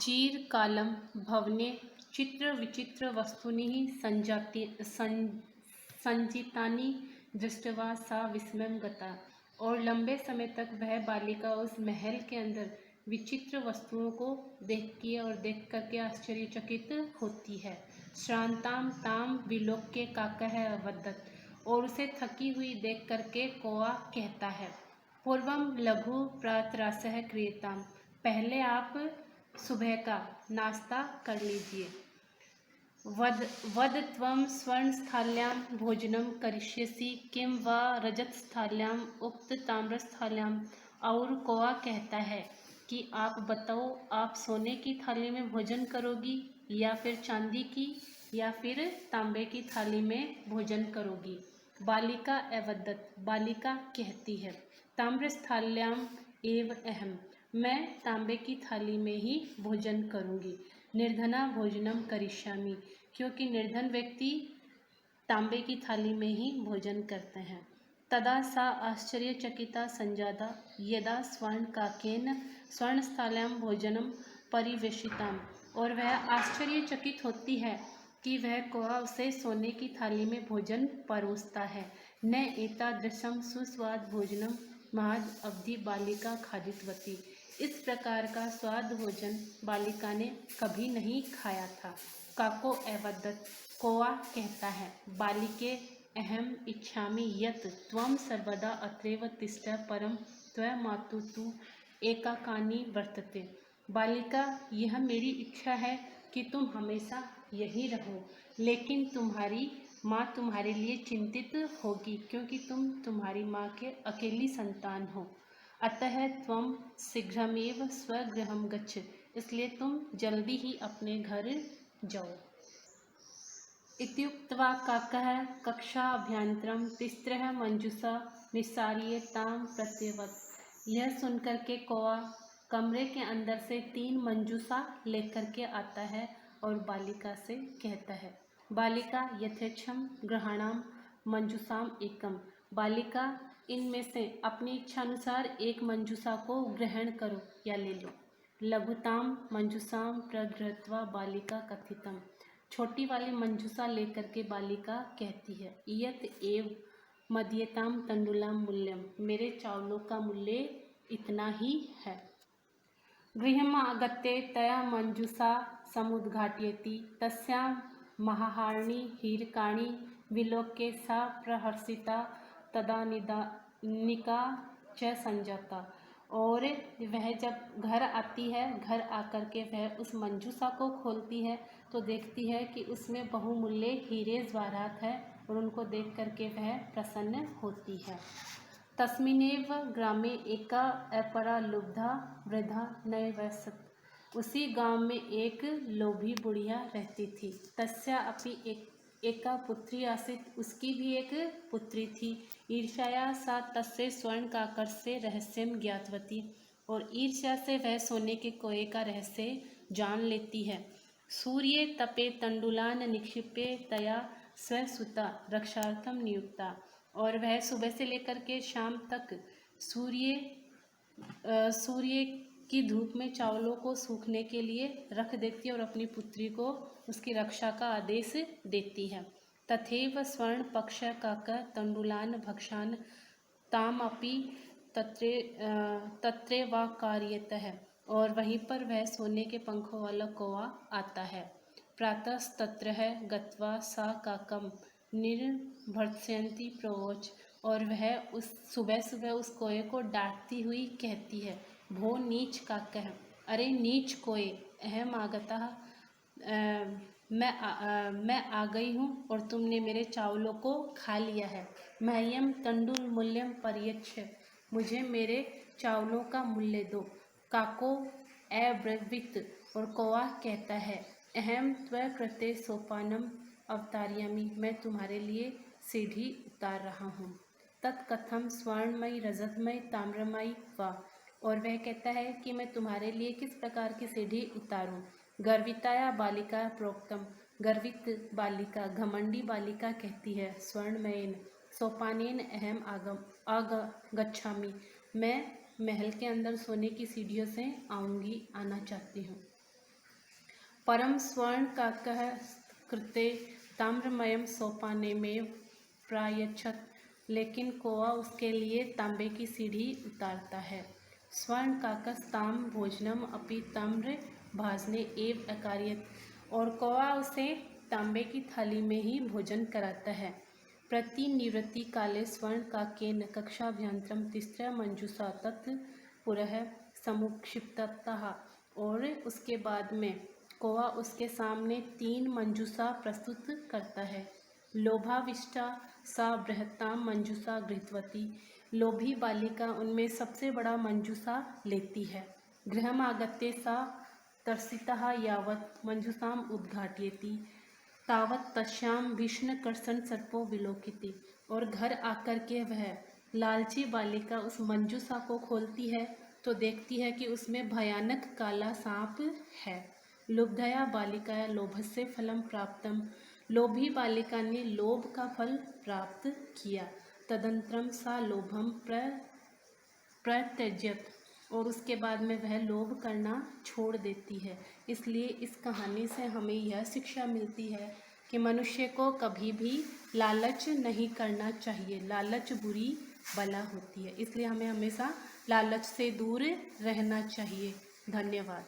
चिरकालं भवने चित्रविचित्र वस्तूनि सञ्चितानि दृष्ट्वा सा विस्मयं गता। और लंबे समय तक वह बालिका उस महल के अंदर विचित्र वस्तुओं को देखती है और देख करके आश्चर्यचकित होती है। श्रांताम ताम विलोक्य काकः अवदत्। और उसे थकी हुई देख करके कौआ कहता है, पूर्वम लघु प्रातरासः क्रियताम। पहले आप सुबह का नाश्ता कर लीजिए। वद त्वं स्वर्णस्थाल्यां भोजनं करिष्यसि किं वा रजतस्थाल्यां उक्त ताम्रस्थाल्यां। और कौआ कहता है कि आप बताओ, आप सोने की थाली में भोजन करोगी या फिर चांदी की या फिर तांबे की थाली में भोजन करोगी। बालिका अवदत्। बालिका कहती है, ताम्रस्थाल्यां एव अहम। मैं तांबे की थाली में ही भोजन करूंगी। निर्धना भोजनम करिष्यामि। क्योंकि निर्धन व्यक्ति तांबे की थाली में ही भोजन करते हैं। तदा सा आश्चर्यचकिता संजाता यदा स्वर्णकाकेन स्वर्णस्थाल्यां भोजनम परिवेशिताम। और वह आश्चर्यचकित होती है कि वह कौआ उसे सोने की थाली में भोजन परोसता है। न एतादृशं सुस्वाद भोजनम महद अवधि बालिका खादितवती। इस प्रकार का स्वाद भोजन बालिका ने कभी नहीं खाया था। काको अवदत्। कौआ कहता है, बालिके अहम इच्छामि यत् त्वं सर्वदा अत्रैव तिष्ठ परं त्वमातु तु एकाकिनी वर्तते। बालिका, यह मेरी इच्छा है कि तुम हमेशा यही रहो, लेकिन तुम्हारी माँ तुम्हारे लिए चिंतित होगी क्योंकि तुम तुम्हारी माँ के अकेली संतान हो। अतः त्वं शीघ्रमेव स्वगृहं गच्छ। इसलिए तुम जल्दी ही अपने घर जाओ। इत्युक्त्वा काकः कक्षाभ्यन्तरं तिस्रः मंजूषा निस्सार्य तां प्रत्यवत्। यह सुनकर के कौआ कमरे के अंदर से 3 मंजूषा लेकर के आता है और बालिका से कहता है, बालिका यथेच्छं गृहाणाम मंजूषाम एकम। बालिका, इनमें से अपनी इच्छानुसार एक मंजूषा को ग्रहण करो या ले लो। लघुताम मंजूषाम प्रगृह्यत्वा बालिका कथितम। छोटी वाली मंजूषा लेकर के बालिका कहती है, इयत एव मदीयताम तंडुलाम मूल्यम। मेरे चावलों का मूल्य इतना ही है। गृहम् आगत्य तया मंजूषा समुद्घाटयति तस्यां महाहाराणि हीरकाणि विलोक्य सा प्रहर्षिता तदा निका च संजाता। और वह जब घर आती है, घर आकर के वह उस मंजूषा को खोलती है तो देखती है कि उसमें बहुमूल्य हीरे जवाहरात है और उनको देख करके वह प्रसन्न होती है। तस्मिन्नेव ग्रामे एका अपरा लुब्धा वृद्धा नैवसत्। उसी गांव में एक लोभी बुढ़िया रहती थी। तस्या अपि एका पुत्री आसीत्। उसकी भी एक पुत्री थी। ईर्ष्या सा तस्य स्वर्णकाकस्य रहस्यं ज्ञातवती। और ईर्ष्या से वह सोने के कोए का रहस्य जान लेती है। सूर्ये तपे तंडुलान निक्षिप्य तया स्वसुता रक्षार्थम नियुक्ता। और वह सुबह से लेकर के शाम तक सूर्य की धूप में चावलों को सूखने के लिए रख देती है और अपनी पुत्री को उसकी रक्षा का आदेश देती है। तथैव स्वर्ण पक्ष काक तंडुलान भक्षान ताम अपि तत्रैवा कार्यतः। और वहीं पर वह सोने के पंखों वाला कौवा आता है। प्रातस्तत्रः गत्वा सा काकम निर्भर्त्सयन्ती प्रोवोच। और वह उस सुबह सुबह उस कोए को डांटती हुई कहती है, भो नीच काकः। अरे नीच कोए, अहम आगता। मैं आ गई हूँ और तुमने मेरे चावलों को खा लिया है। मह्यम तंडुल मूल्यम पर्यच्छ। मुझे मेरे चावलों का मूल्य दो। काको अब्रवीत। और कौवा कहता है, अहम त्व कृते सोपानम अवतारयामि। मैं तुम्हारे लिए सीढ़ी उतार रहा हूँ। तत्कथम स्वर्णमयी रजतमयी ताम्रमयी वा। और वह कहता है कि मैं तुम्हारे लिए किस प्रकार की सीढ़ी उतारूं। गर्विताया बालिका प्रोक्तम। गर्वित बालिका, घमंडी बालिका कहती है, स्वर्णमयेन सोपानेन अहम गच्छामि। मैं महल के अंदर सोने की सीढ़ियों से आना चाहती हूँ। परम स्वर्ण काकः कृते ताम्रमयम सोपानेमेव प्रायच्छत्, लेकिन कौवा उसके लिए तांबे की सीढ़ी उतारता है। स्वर्ण काकस्ताम भोजनम अपि ताम्र भाजने एव अकार्यत, और कौवा उसे तांबे की थाली में ही भोजन कराता है। प्रतिनिवृत्ति काले स्वर्ण काकेन कक्षाभ्यन्तरं तिस्रः मंजूषा तत् पुरः समुक्षिप्तः, और उसके बाद में कौवा उसके सामने 3 मंजूषा प्रस्तुत करता है। लोभाविष्टा सा बृहत्ताम मंजूषा गृहीतवती, लोभी बालिका उनमें सबसे बड़ा मंजूषा लेती है। गृहम् आगत्य सा तर्सितः यावत् मंजूषाम् उद्घाटयति तावत् तस्यां भीषणकर्षण सर्पो विलोकिति, और घर आकर के वह लालची बालिका उस मंजूषा को खोलती है तो देखती है कि उसमें भयानक काला सांप है। लुब्धया बालिकाया लोभस्य फलं प्राप्तम, लोभी बालिका ने लोभ का फल प्राप्त किया। तदंतरम सा लोभम प्रत्यज्यत, और उसके बाद में वह लोभ करना छोड़ देती है। इसलिए इस कहानी से हमें यह शिक्षा मिलती है कि मनुष्य को कभी भी लालच नहीं करना चाहिए। लालच बुरी बला होती है, इसलिए हमें हमेशा लालच से दूर रहना चाहिए। धन्यवाद।